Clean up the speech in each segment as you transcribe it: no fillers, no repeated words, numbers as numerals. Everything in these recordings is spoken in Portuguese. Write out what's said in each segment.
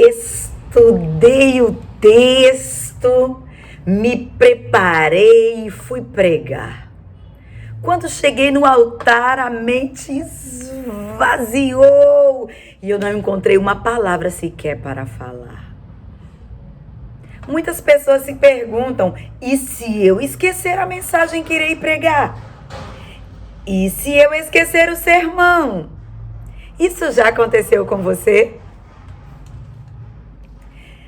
Estudei o texto, me preparei e fui pregar. Quando cheguei no altar, a mente esvaziou e eu não encontrei uma palavra sequer para falar. Muitas pessoas se perguntam: e se eu esquecer a mensagem que irei pregar? E se eu esquecer o sermão? Isso já aconteceu com você?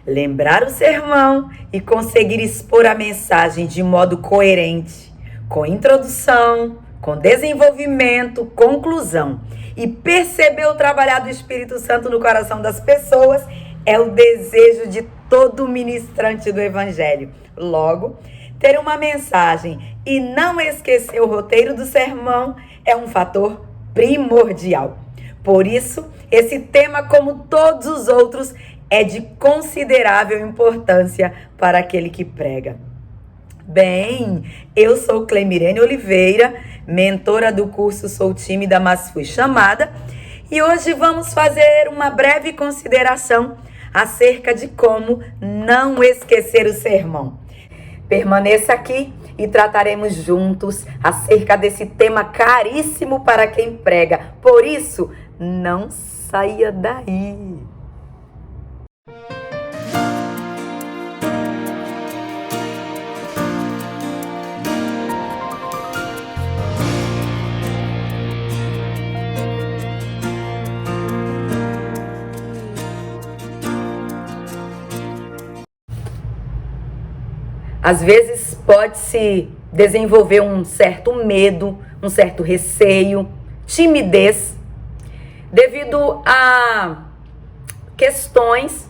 Lembrar o sermão e conseguir expor a mensagem de modo coerente, com introdução, com desenvolvimento, conclusão, e perceber o trabalhar do Espírito Santo no coração das pessoas é o desejo de todo ministrante do Evangelho. Logo, ter uma mensagem e não esquecer o roteiro do sermão é um fator primordial. Por isso, esse tema, como todos os outros, é de considerável importância para aquele que prega. Bem, eu sou Clemirene Oliveira, mentora do curso Sou Tímida, mas Fui Chamada, e hoje vamos fazer uma breve consideração acerca de como não esquecer o sermão. Permaneça aqui e trataremos juntos acerca desse tema caríssimo para quem prega. Por isso, não saia daí. Às vezes pode-se desenvolver um certo medo, um certo receio, timidez, devido a questões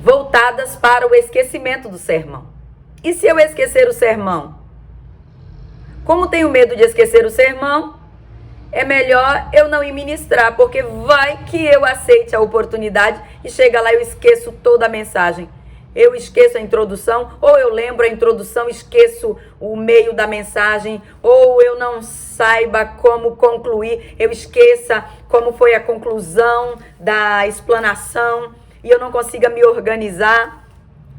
voltadas para o esquecimento do sermão. E se eu esquecer o sermão? Como tenho medo de esquecer o sermão, é melhor eu não ir ministrar, porque vai que eu aceite a oportunidade e chega lá e eu esqueço toda a mensagem. Eu esqueço a introdução, ou eu lembro a introdução, esqueço o meio da mensagem, ou eu não saiba como concluir, eu esqueça como foi a conclusão da explanação e eu não consiga me organizar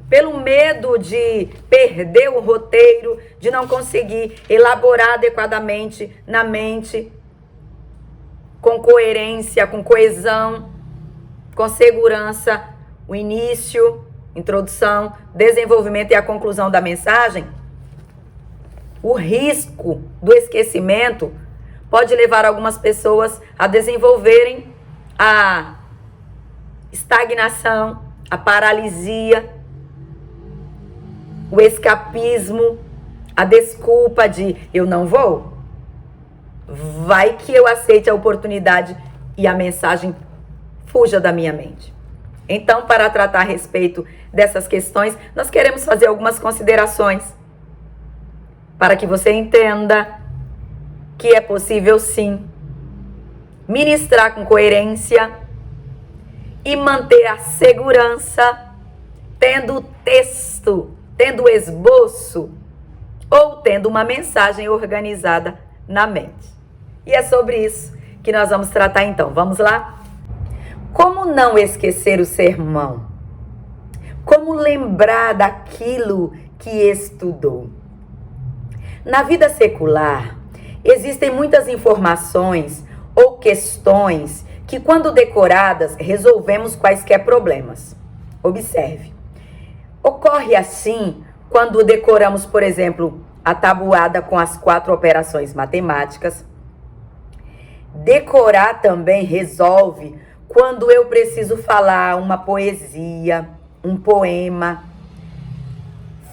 pelo medo de perder o roteiro, de não conseguir elaborar adequadamente na mente, com coerência, com coesão, com segurança, o início, introdução, desenvolvimento e a conclusão da mensagem. O risco do esquecimento pode levar algumas pessoas a desenvolverem a estagnação, a paralisia, o escapismo, a desculpa de eu não vou. Vai que eu aceite a oportunidade e a mensagem fuja da minha mente. Então, para tratar a respeito dessas questões, nós queremos fazer algumas considerações para que você entenda que é possível sim ministrar com coerência e manter a segurança, tendo o texto, tendo o esboço ou tendo uma mensagem organizada na mente. E é sobre isso que nós vamos tratar então. Vamos lá? Como não esquecer o sermão? Como lembrar daquilo que estudou? Na vida secular, existem muitas informações ou questões que, quando decoradas, resolvemos quaisquer problemas. Observe. Ocorre assim quando decoramos, por exemplo, a tabuada com as 4 operações matemáticas. Decorar também resolve quando eu preciso falar uma poesia, um poema,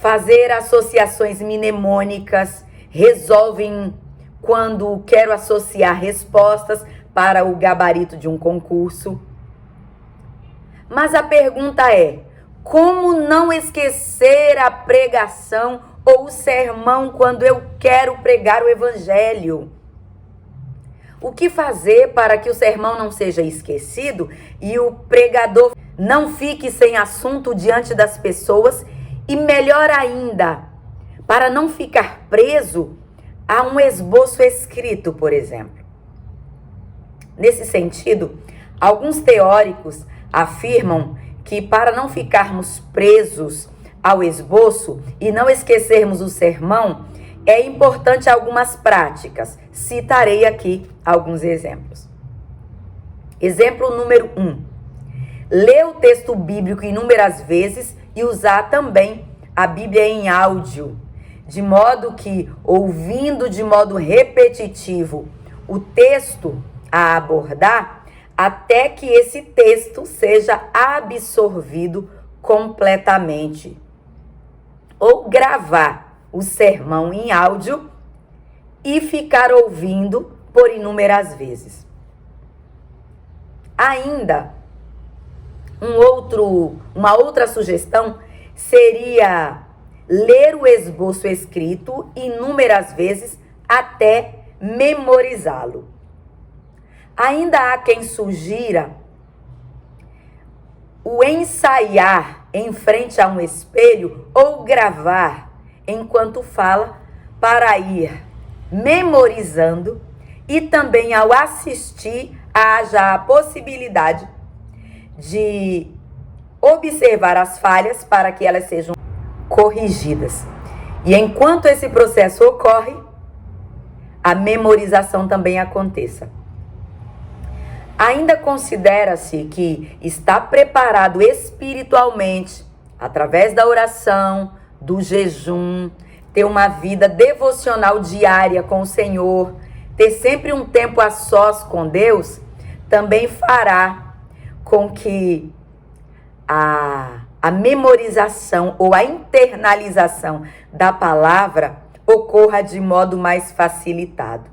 fazer associações mnemônicas, resolvem quando quero associar respostas para o gabarito de um concurso. Mas a pergunta é: como não esquecer a pregação ou o sermão quando eu quero pregar o Evangelho? O que fazer para que o sermão não seja esquecido e o pregador não fique sem assunto diante das pessoas? E melhor ainda, para não ficar preso a um esboço escrito, por exemplo. Nesse sentido, alguns teóricos afirmam que para não ficarmos presos ao esboço e não esquecermos o sermão, é importante algumas práticas. Citarei aqui alguns exemplos. Exemplo número 1. Ler o texto bíblico inúmeras vezes e usar também a Bíblia em áudio, de modo que, ouvindo de modo repetitivo o texto a abordar, até que esse texto seja absorvido completamente. Ou gravar o sermão em áudio e ficar ouvindo por inúmeras vezes. Ainda, uma outra sugestão seria ler o esboço escrito inúmeras vezes até memorizá-lo. Ainda há quem sugira o ensaiar em frente a um espelho ou gravar enquanto fala para ir memorizando e também ao assistir haja a possibilidade de observar as falhas para que elas sejam corrigidas. E enquanto esse processo ocorre, a memorização também aconteça. Ainda considera-se que está preparado espiritualmente, através da oração, do jejum, ter uma vida devocional diária com o Senhor, ter sempre um tempo a sós com Deus, também fará com que a memorização ou a internalização da palavra ocorra de modo mais facilitado.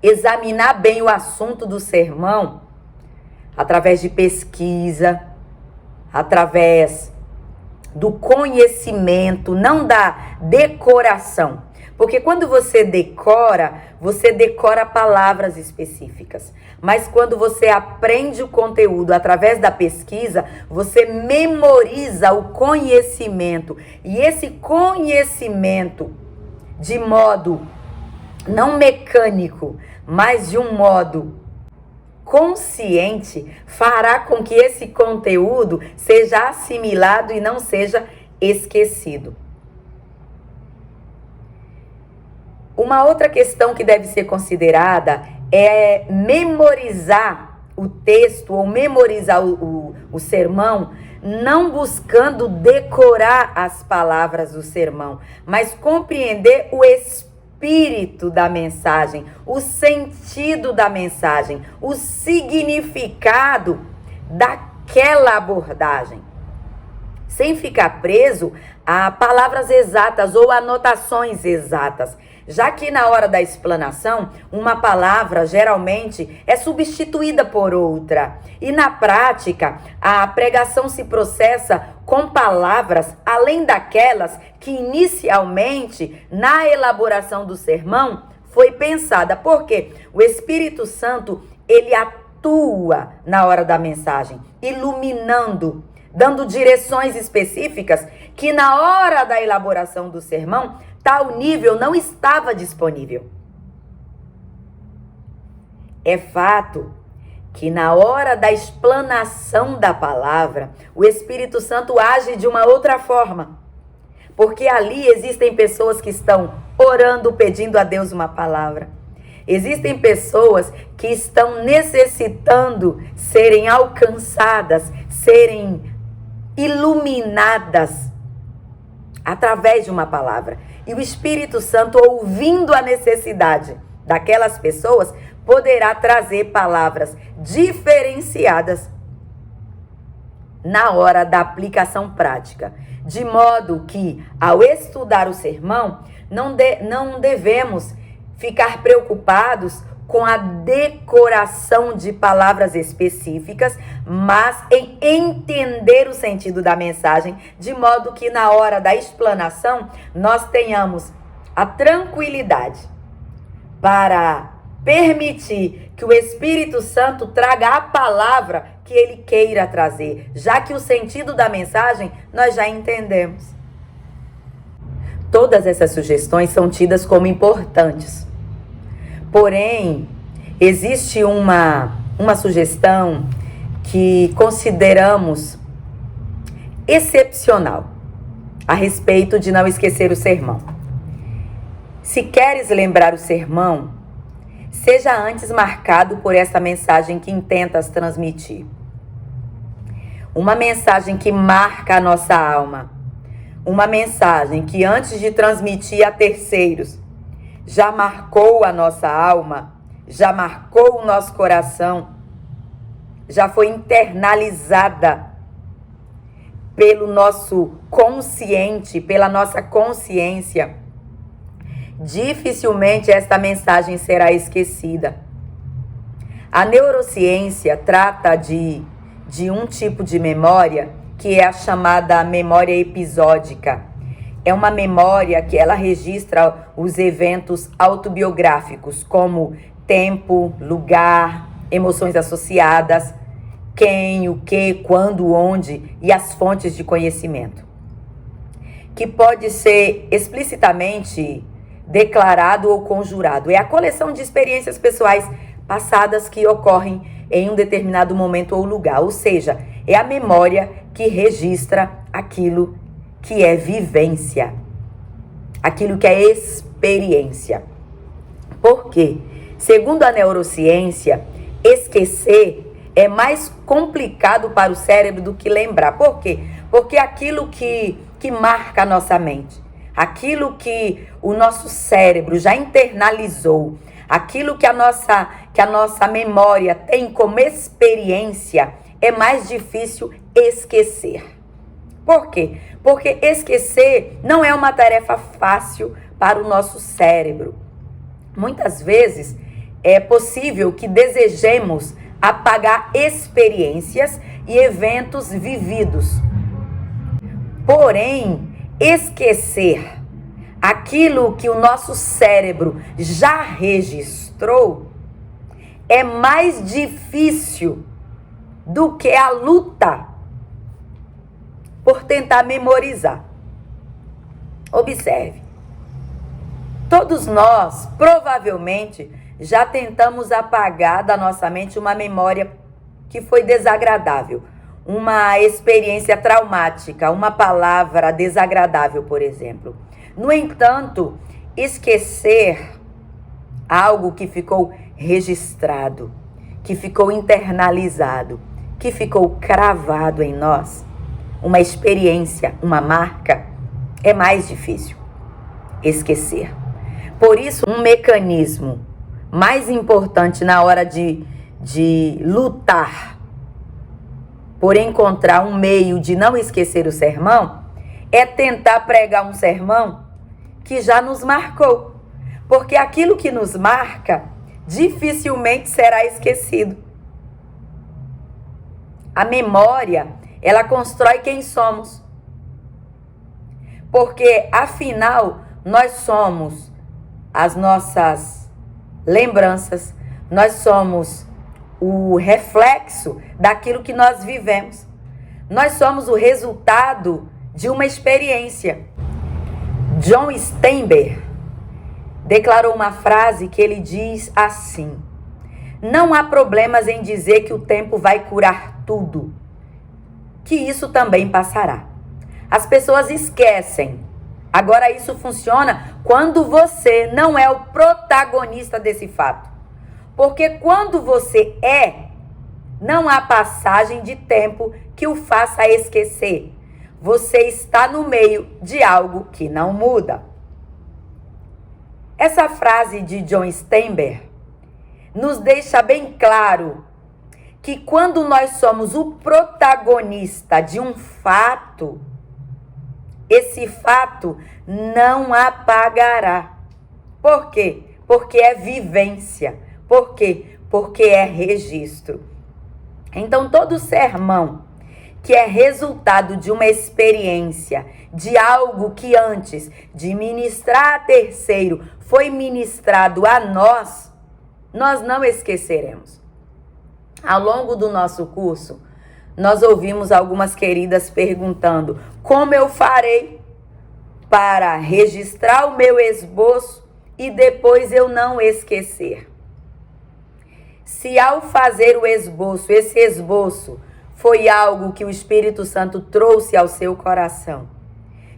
Examinar bem o assunto do sermão através de pesquisa, através do conhecimento, não da decoração. Porque quando você decora palavras específicas. Mas quando você aprende o conteúdo através da pesquisa, você memoriza o conhecimento. E esse conhecimento, de modo não mecânico, mas de um modo consciente, fará com que esse conteúdo seja assimilado e não seja esquecido. Uma outra questão que deve ser considerada é memorizar o texto ou memorizar o sermão, não buscando decorar as palavras do sermão, mas compreender o espírito da mensagem, o sentido da mensagem, o significado daquela abordagem, sem ficar preso a palavras exatas ou anotações exatas. Já que na hora da explanação, uma palavra geralmente é substituída por outra. E na prática, a pregação se processa com palavras além daquelas que inicialmente, na elaboração do sermão, foi pensada. Porque o Espírito Santo, ele atua na hora da mensagem, iluminando, dando direções específicas que na hora da elaboração do sermão, tal nível não estava disponível. É fato que na hora da explanação da palavra, o Espírito Santo age de uma outra forma. Porque ali existem pessoas que estão orando, pedindo a Deus uma palavra. Existem pessoas que estão necessitando serem alcançadas, serem iluminadas através de uma palavra. E o Espírito Santo, ouvindo a necessidade daquelas pessoas, poderá trazer palavras diferenciadas na hora da aplicação prática. De modo que, ao estudar o sermão, não devemos ficar preocupados com a decoração de palavras específicas, mas em entender o sentido da mensagem, de modo que na hora da explanação nós tenhamos a tranquilidade para permitir que o Espírito Santo traga a palavra que ele queira trazer, já que o sentido da mensagem nós já entendemos. Todas essas sugestões são tidas como importantes. Porém, existe uma sugestão que consideramos excepcional a respeito de não esquecer o sermão. Se queres lembrar o sermão, seja antes marcado por essa mensagem que intentas transmitir. Uma mensagem que marca a nossa alma. Uma mensagem que antes de transmitir a terceiros, já marcou a nossa alma, já marcou o nosso coração, já foi internalizada pelo nosso consciente, pela nossa consciência. Dificilmente esta mensagem será esquecida. A neurociência trata de um tipo de memória que é a chamada memória episódica. É uma memória que ela registra os eventos autobiográficos, como tempo, lugar, emoções associadas, quem, o que, quando, onde e as fontes de conhecimento. Que pode ser explicitamente declarado ou conjurado. É a coleção de experiências pessoais passadas que ocorrem em um determinado momento ou lugar. Ou seja, é a memória que registra aquilo que é vivência, aquilo que é experiência. Por quê? Segundo a neurociência, esquecer é mais complicado para o cérebro do que lembrar. Por quê? Porque aquilo que marca a nossa mente, aquilo que o nosso cérebro já internalizou, aquilo que a nossa memória tem como experiência, é mais difícil esquecer. Por quê? Porque esquecer não é uma tarefa fácil para o nosso cérebro. Muitas vezes é possível que desejemos apagar experiências e eventos vividos. Porém, esquecer aquilo que o nosso cérebro já registrou é mais difícil do que a luta por tentar memorizar. Observe. Todos nós, provavelmente, já tentamos apagar da nossa mente uma memória que foi desagradável, uma experiência traumática, uma palavra desagradável, por exemplo. No entanto, esquecer algo que ficou registrado, que ficou internalizado, que ficou cravado em nós, uma experiência, uma marca, é mais difícil esquecer. Por isso, um mecanismo mais importante na hora de lutar por encontrar um meio de não esquecer o sermão é tentar pregar um sermão que já nos marcou. Porque aquilo que nos marca dificilmente será esquecido. A memória, ela constrói quem somos. Porque, afinal, nós somos as nossas lembranças, nós somos o reflexo daquilo que nós vivemos. Nós somos o resultado de uma experiência. John Steinbeck declarou uma frase que ele diz assim: não há problemas em dizer que o tempo vai curar tudo, que isso também passará. As pessoas esquecem. Agora isso funciona quando você não é o protagonista desse fato. Porque quando você é, não há passagem de tempo que o faça esquecer. Você está no meio de algo que não muda. Essa frase de John Steinbeck nos deixa bem claro que quando nós somos o protagonista de um fato, esse fato não apagará. Por quê? Porque é vivência. Por quê? Porque é registro. Então, todo sermão que é resultado de uma experiência, de algo que antes de ministrar a terceiro foi ministrado a nós, nós não esqueceremos. Ao longo do nosso curso, nós ouvimos algumas queridas perguntando: como eu farei para registrar o meu esboço e depois eu não esquecer? Se ao fazer o esboço, esse esboço foi algo que o Espírito Santo trouxe ao seu coração,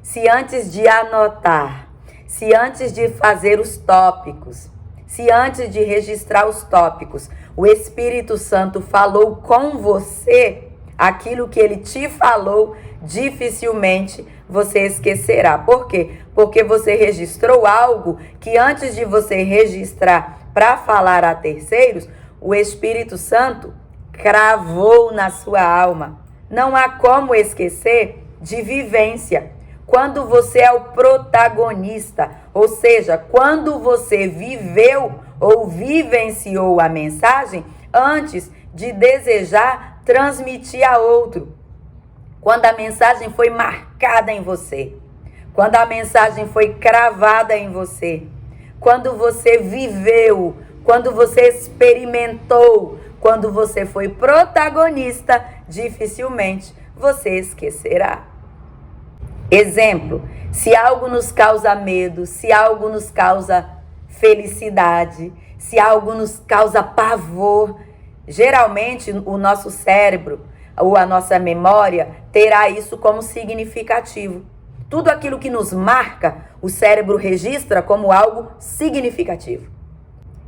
se antes de anotar, se antes de fazer os tópicos, se antes de registrar os tópicos, o Espírito Santo falou com você aquilo que ele te falou, dificilmente você esquecerá. Por quê? Porque você registrou algo que antes de você registrar para falar a terceiros, o Espírito Santo cravou na sua alma. Não há como esquecer de vivência. Quando você é o protagonista, ou seja, quando você viveu ou vivenciou a mensagem antes de desejar transmitir a outro. Quando a mensagem foi marcada em você, quando a mensagem foi cravada em você, quando você viveu, quando você experimentou, quando você foi protagonista, dificilmente você esquecerá. Exemplo, se algo nos causa medo, se algo nos causa felicidade, se algo nos causa pavor, geralmente o nosso cérebro ou a nossa memória terá isso como significativo. Tudo aquilo que nos marca, o cérebro registra como algo significativo.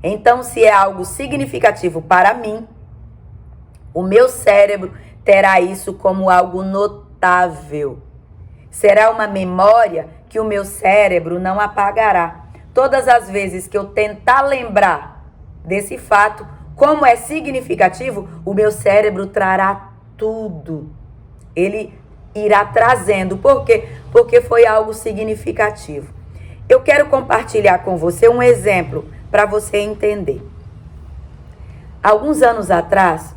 Então, se é algo significativo para mim, o meu cérebro terá isso como algo notável. Será uma memória que o meu cérebro não apagará. Todas as vezes que eu tentar lembrar desse fato, como é significativo, o meu cérebro trará tudo. Ele irá trazendo. Por quê? Porque foi algo significativo. Eu quero compartilhar com você um exemplo para você entender. Alguns anos atrás,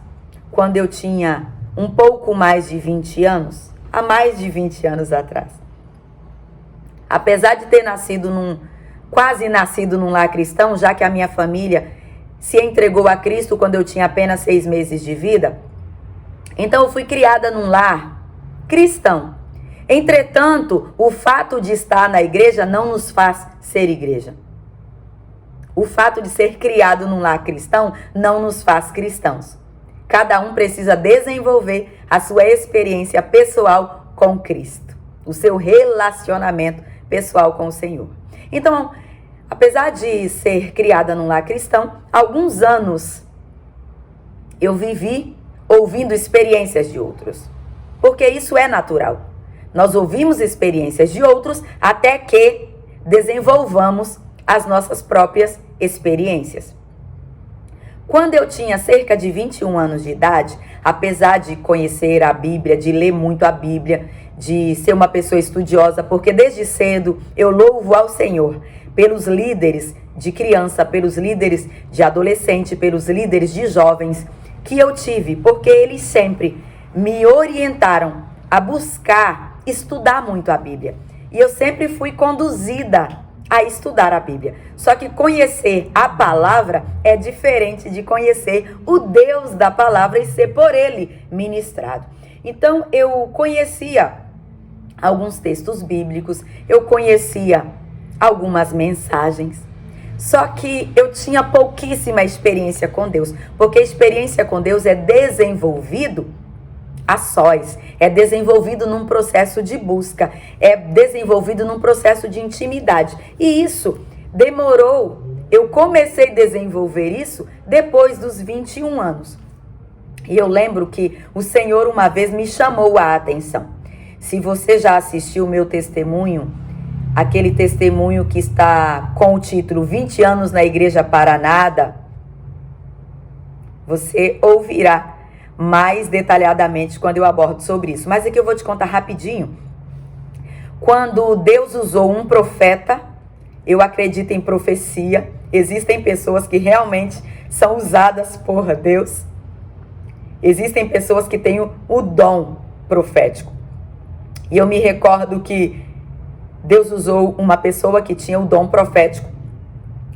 quando eu tinha um pouco mais de 20 anos, há mais de 20 anos atrás, apesar de ter quase nascido num lar cristão, já que a minha família se entregou a Cristo quando eu tinha apenas 6 meses de vida, então eu fui criada num lar cristão. Entretanto, o fato de estar na igreja não nos faz ser igreja. O fato de ser criado num lar cristão não nos faz cristãos. Cada um precisa desenvolver a sua experiência pessoal com Cristo, o seu relacionamento pessoal com o Senhor. Então, apesar de ser criada num lar cristão, alguns anos eu vivi ouvindo experiências de outros, porque isso é natural. Nós ouvimos experiências de outros até que desenvolvamos as nossas próprias experiências. Quando eu tinha cerca de 21 anos de idade, apesar de conhecer a Bíblia, de ler muito a Bíblia, de ser uma pessoa estudiosa, porque desde cedo eu louvo ao Senhor pelos líderes de criança, pelos líderes de adolescente, pelos líderes de jovens que eu tive, porque eles sempre me orientaram a buscar estudar muito a Bíblia. E eu sempre fui conduzida a estudar a Bíblia. Só que conhecer a palavra é diferente de conhecer o Deus da palavra e ser por ele ministrado. Então eu conhecia alguns textos bíblicos, eu conhecia algumas mensagens, só que eu tinha pouquíssima experiência com Deus, porque a experiência com Deus é desenvolvido a sós, é desenvolvido num processo de busca, é desenvolvido num processo de intimidade. E isso demorou, eu comecei a desenvolver isso depois dos 21 anos. E eu lembro que o Senhor uma vez me chamou a atenção. Se você já assistiu o meu testemunho, aquele testemunho que está com o título 20 anos na Igreja para Nada, você ouvirá mais detalhadamente quando eu abordo sobre isso. Mas aqui eu vou te contar rapidinho. Quando Deus usou um profeta, eu acredito em profecia. Existem pessoas que realmente são usadas por Deus. Existem pessoas que têm o dom profético. E eu me recordo que Deus usou uma pessoa que tinha o dom profético.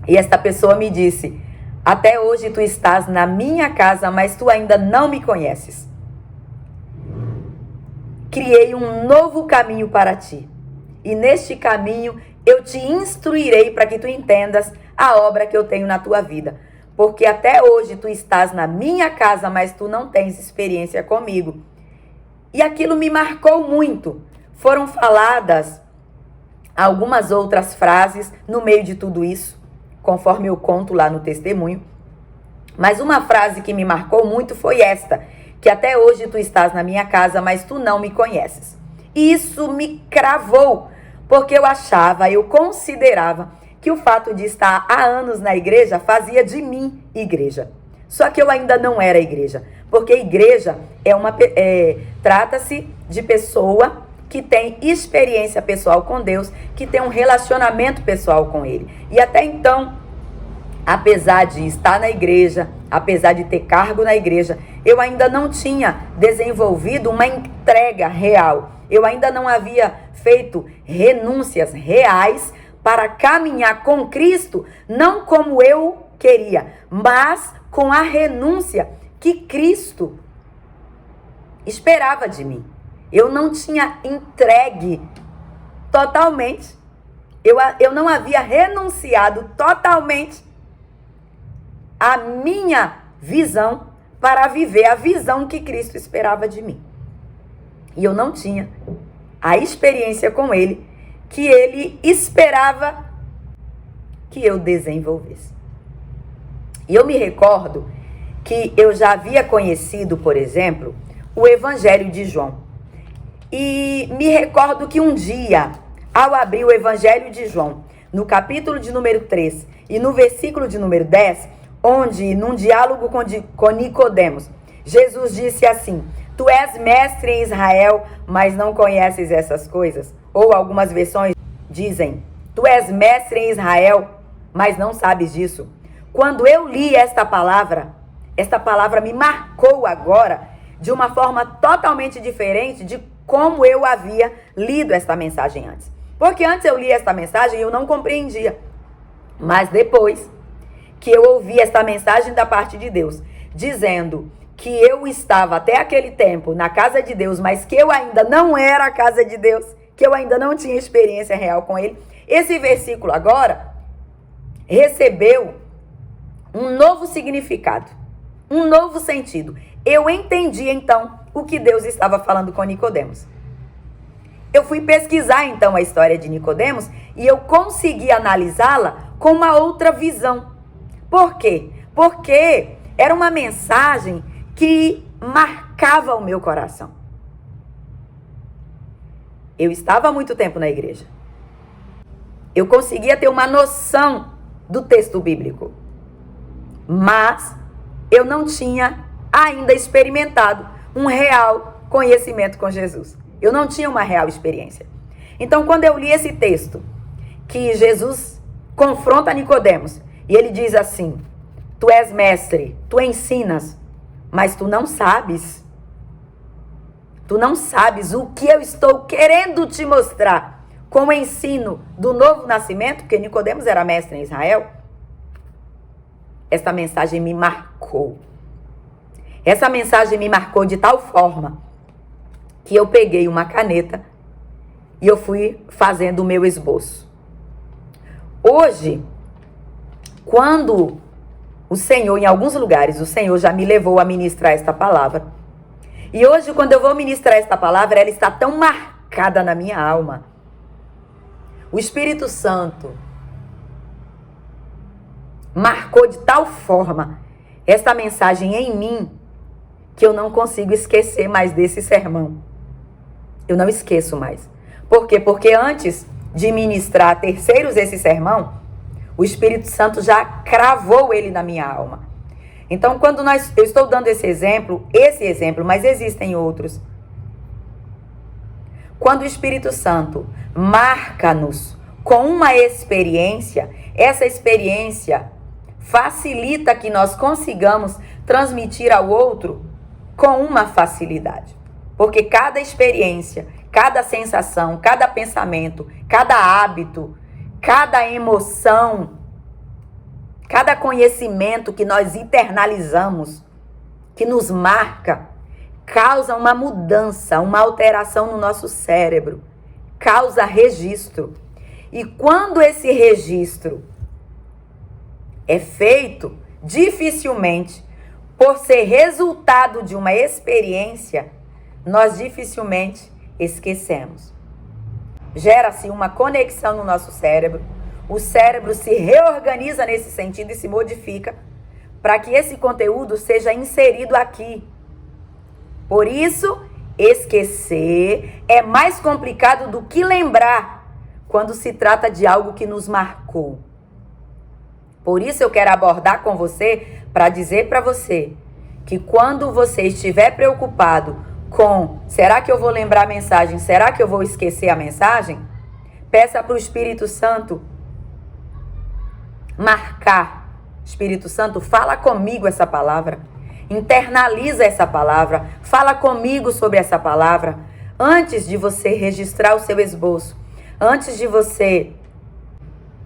E esta pessoa me disse: até hoje tu estás na minha casa, mas tu ainda não me conheces. Criei um novo caminho para ti. E neste caminho eu te instruirei para que tu entendas a obra que eu tenho na tua vida. porque até hoje tu estás na minha casa, mas tu não tens experiência comigo. E aquilo me marcou muito. Foram faladas algumas outras frases no meio de tudo isso, conforme eu conto lá no testemunho. Mas uma frase que me marcou muito foi esta, que até hoje tu estás na minha casa, mas tu não me conheces. E isso me cravou, porque eu considerava que o fato de estar há anos na igreja fazia de mim igreja. Só que eu ainda não era igreja, porque igreja trata-se de pessoa que tem experiência pessoal com Deus, que tem um relacionamento pessoal com Ele. E até então, apesar de estar na igreja, apesar de ter cargo na igreja, eu ainda não tinha desenvolvido uma entrega real. Eu ainda não havia feito renúncias reais para caminhar com Cristo, não como eu queria, mas com a renúncia que Cristo esperava de mim. Eu não tinha entregue totalmente, eu não havia renunciado totalmente à minha visão para viver a visão que Cristo esperava de mim. E eu não tinha a experiência com Ele que Ele esperava que eu desenvolvesse. E eu me recordo que eu já havia conhecido, por exemplo, o Evangelho de João. E me recordo que um dia, ao abrir o Evangelho de João, no capítulo de número 3 e no versículo de número 10, onde, num diálogo com Nicodemos, Jesus disse assim: tu és mestre em Israel, mas não conheces essas coisas? Ou algumas versões dizem: tu és mestre em Israel, mas não sabes disso. Quando eu li esta palavra me marcou agora de uma forma totalmente diferente de como eu havia lido esta mensagem antes. Porque antes eu li esta mensagem e eu não compreendia. Mas depois que eu ouvi esta mensagem da parte de Deus, dizendo que eu estava até aquele tempo na casa de Deus, mas que eu ainda não era a casa de Deus, que eu ainda não tinha experiência real com Ele, esse versículo agora recebeu um novo significado, um novo sentido. Eu entendi então o que Deus estava falando com Nicodemos. Eu fui pesquisar então a história de Nicodemos e eu consegui analisá-la com uma outra visão. Por quê? Porque era uma mensagem que marcava o meu coração. Eu estava há muito tempo na igreja. Eu conseguia ter uma noção do texto bíblico. Mas eu não tinha ainda experimentado um real conhecimento com Jesus. Eu não tinha uma real experiência. Então, quando eu li esse texto, que Jesus confronta Nicodemos, e ele diz assim: tu és mestre, tu ensinas, mas tu não sabes. Tu não sabes o que eu estou querendo te mostrar com o ensino do novo nascimento, porque Nicodemos era mestre em Israel. Essa mensagem me marcou. Essa mensagem me marcou de tal forma que eu peguei uma caneta e eu fui fazendo o meu esboço. Hoje, quando o Senhor, em alguns lugares, o Senhor já me levou a ministrar esta palavra. E hoje, quando eu vou ministrar esta palavra, ela está tão marcada na minha alma. O Espírito Santo marcou de tal forma esta mensagem em mim que eu não consigo esquecer mais desse sermão. Eu não esqueço mais. Por quê? Porque antes de ministrar a terceiros esse sermão, o Espírito Santo já cravou ele na minha alma. Então, quando eu estou dando esse exemplo, mas existem outros. Quando o Espírito Santo marca-nos com uma experiência, essa experiência facilita que nós consigamos transmitir ao outro com uma facilidade. Porque cada experiência, cada sensação, cada pensamento, cada hábito, cada emoção, cada conhecimento que nós internalizamos, que nos marca, causa uma mudança, uma alteração no nosso cérebro, causa registro. E quando esse registro é feito dificilmente, por ser resultado de uma experiência, nós dificilmente esquecemos. Gera-se uma conexão no nosso cérebro, o cérebro se reorganiza nesse sentido e se modifica para que esse conteúdo seja inserido aqui. Por isso, esquecer é mais complicado do que lembrar quando se trata de algo que nos marcou. Por isso eu quero abordar com você para dizer para você que quando você estiver preocupado com será que eu vou lembrar a mensagem, será que eu vou esquecer a mensagem? Peça para o Espírito Santo marcar. Espírito Santo, fala comigo essa palavra. Internaliza essa palavra. Fala comigo sobre essa palavra. Antes de você registrar o seu esboço, antes de você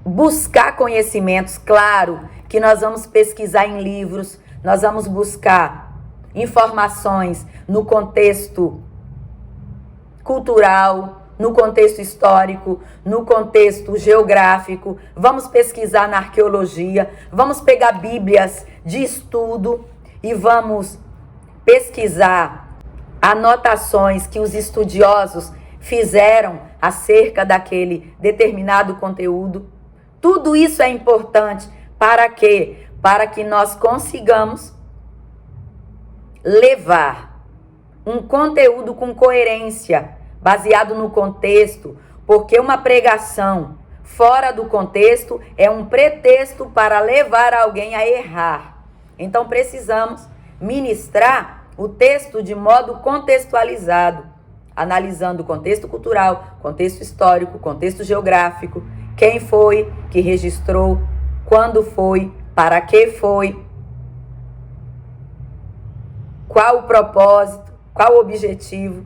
buscar conhecimentos, claro que nós vamos pesquisar em livros, nós vamos buscar informações no contexto cultural, no contexto histórico, no contexto geográfico, vamos pesquisar na arqueologia, vamos pegar bíblias de estudo e vamos pesquisar anotações que os estudiosos fizeram acerca daquele determinado conteúdo. Tudo isso é importante para quê? Para que nós consigamos levar um conteúdo com coerência, baseado no contexto, porque uma pregação fora do contexto é um pretexto para levar alguém a errar. Então precisamos ministrar o texto de modo contextualizado, analisando o contexto cultural, contexto histórico, contexto geográfico, quem foi que registrou, quando foi, para que foi, qual o propósito, qual o objetivo,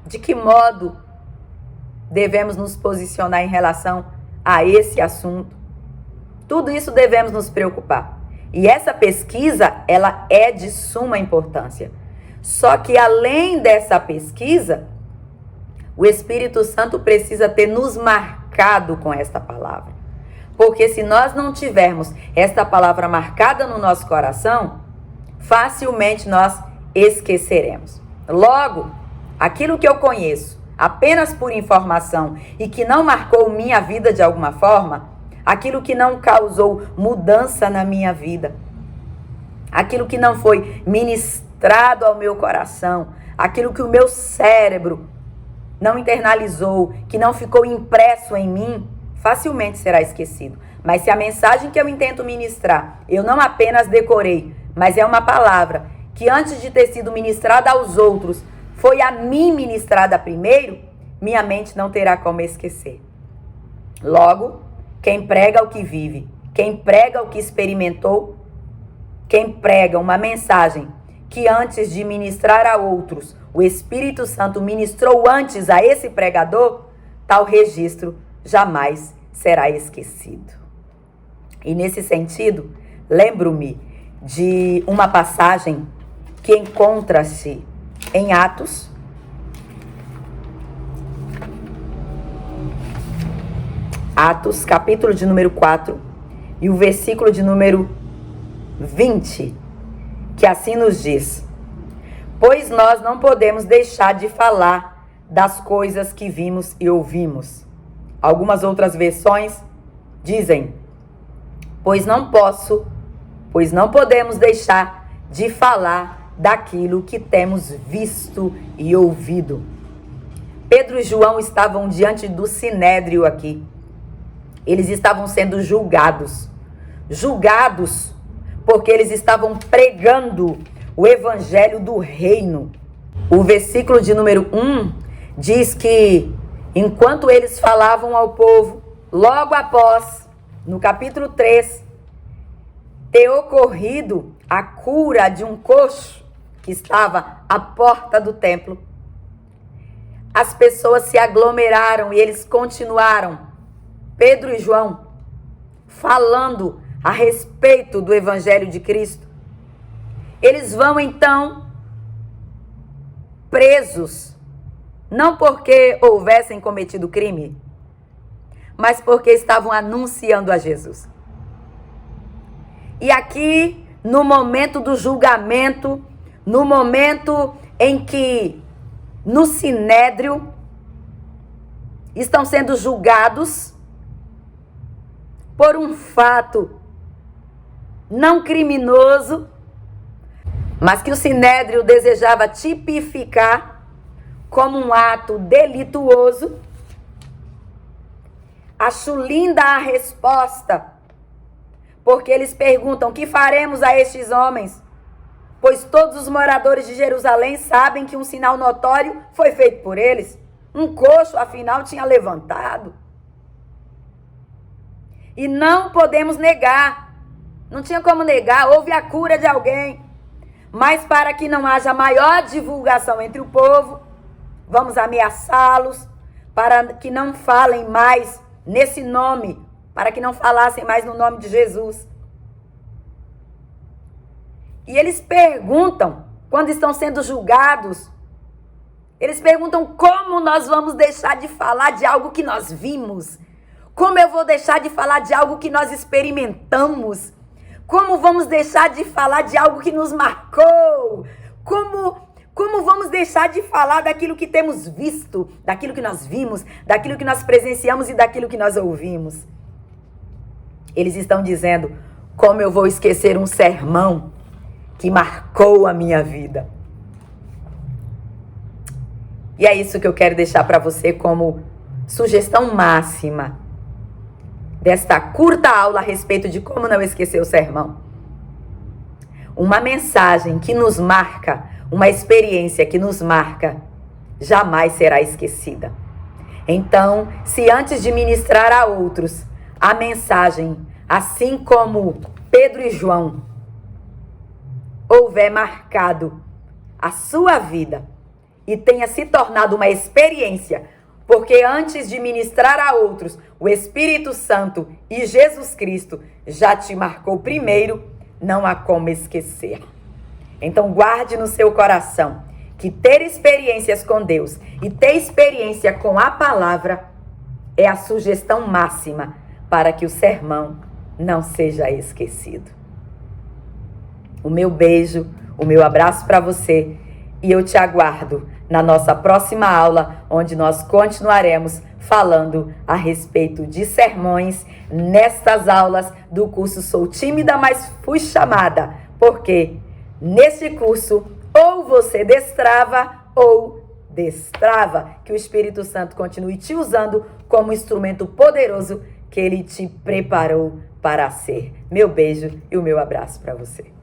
de que modo devemos nos posicionar em relação a esse assunto. Tudo isso devemos nos preocupar. E essa pesquisa, ela é de suma importância. Só que além dessa pesquisa, o Espírito Santo precisa ter nos marcado com esta palavra. Porque se nós não tivermos esta palavra marcada no nosso coração, facilmente nós esqueceremos. Logo, aquilo que eu conheço apenas por informação e que não marcou minha vida de alguma forma, aquilo que não causou mudança na minha vida, aquilo que não foi ministrado ao meu coração, aquilo que o meu cérebro não internalizou, que não ficou impresso em mim, facilmente será esquecido. Mas se a mensagem que eu intento ministrar, eu não apenas decorei, mas é uma palavra que antes de ter sido ministrada aos outros, foi a mim ministrada primeiro, minha mente não terá como esquecer. Logo, quem prega o que vive, quem prega o que experimentou, quem prega uma mensagem que antes de ministrar a outros, o Espírito Santo ministrou antes a esse pregador, tal registro jamais será esquecido. E nesse sentido, lembro-me de uma passagem que encontra-se em Atos, capítulo de número 4, e o versículo de número 20, que assim nos diz: pois nós não podemos deixar de falar das coisas que vimos e ouvimos. Algumas outras versões dizem: pois não podemos deixar de falar daquilo que temos visto e ouvido. Pedro e João estavam diante do sinédrio aqui. Eles estavam sendo julgados porque eles estavam pregando o evangelho do reino. O versículo de número 1 diz que enquanto eles falavam ao povo, logo após, no capítulo 3, ter ocorrido a cura de um coxo que estava à porta do templo, as pessoas se aglomeraram e eles continuaram, Pedro e João, falando a respeito do evangelho de Cristo. Eles vão então presos, não porque houvessem cometido crime, mas porque estavam anunciando a Jesus. E aqui, no momento do julgamento, no momento em que no Sinédrio estão sendo julgados por um fato não criminoso, mas que o Sinédrio desejava tipificar como um ato delituoso. Acho linda a resposta, porque eles perguntam: que faremos a estes homens? Pois todos os moradores de Jerusalém sabem que um sinal notório foi feito por eles. Um coxo, afinal, tinha levantado. E não podemos negar. Não tinha como negar, houve a cura de alguém. Mas para que não haja maior divulgação entre o povo, vamos ameaçá-los, para que não falem mais nesse nome, para que não falassem mais no nome de Jesus. E eles perguntam, quando estão sendo julgados, eles perguntam: como nós vamos deixar de falar de algo que nós vimos? Como eu vou deixar de falar de algo que nós experimentamos? Como vamos deixar de falar de algo que nos marcou? Como vamos deixar de falar daquilo que temos visto, daquilo que nós vimos, daquilo que nós presenciamos e daquilo que nós ouvimos? Eles estão dizendo: como eu vou esquecer um sermão que marcou a minha vida? E é isso que eu quero deixar para você como sugestão máxima desta curta aula a respeito de como não esquecer o sermão. Uma mensagem que nos marca, uma experiência que nos marca, jamais será esquecida. Então, se antes de ministrar a outros a mensagem, assim como Pedro e João, houver marcado a sua vida e tenha se tornado uma experiência, porque antes de ministrar a outros, o Espírito Santo e Jesus Cristo já te marcou primeiro, não há como esquecer. Então guarde no seu coração que ter experiências com Deus e ter experiência com a palavra é a sugestão máxima para que o sermão não seja esquecido. O meu beijo, o meu abraço para você, e eu te aguardo na nossa próxima aula, onde nós continuaremos falando a respeito de sermões nestas aulas do curso Sou Tímida, mas Fui Chamada, porque neste curso ou você destrava ou destrava. Que o Espírito Santo continue te usando como instrumento poderoso que ele te preparou para ser. Meu beijo e o meu abraço para você.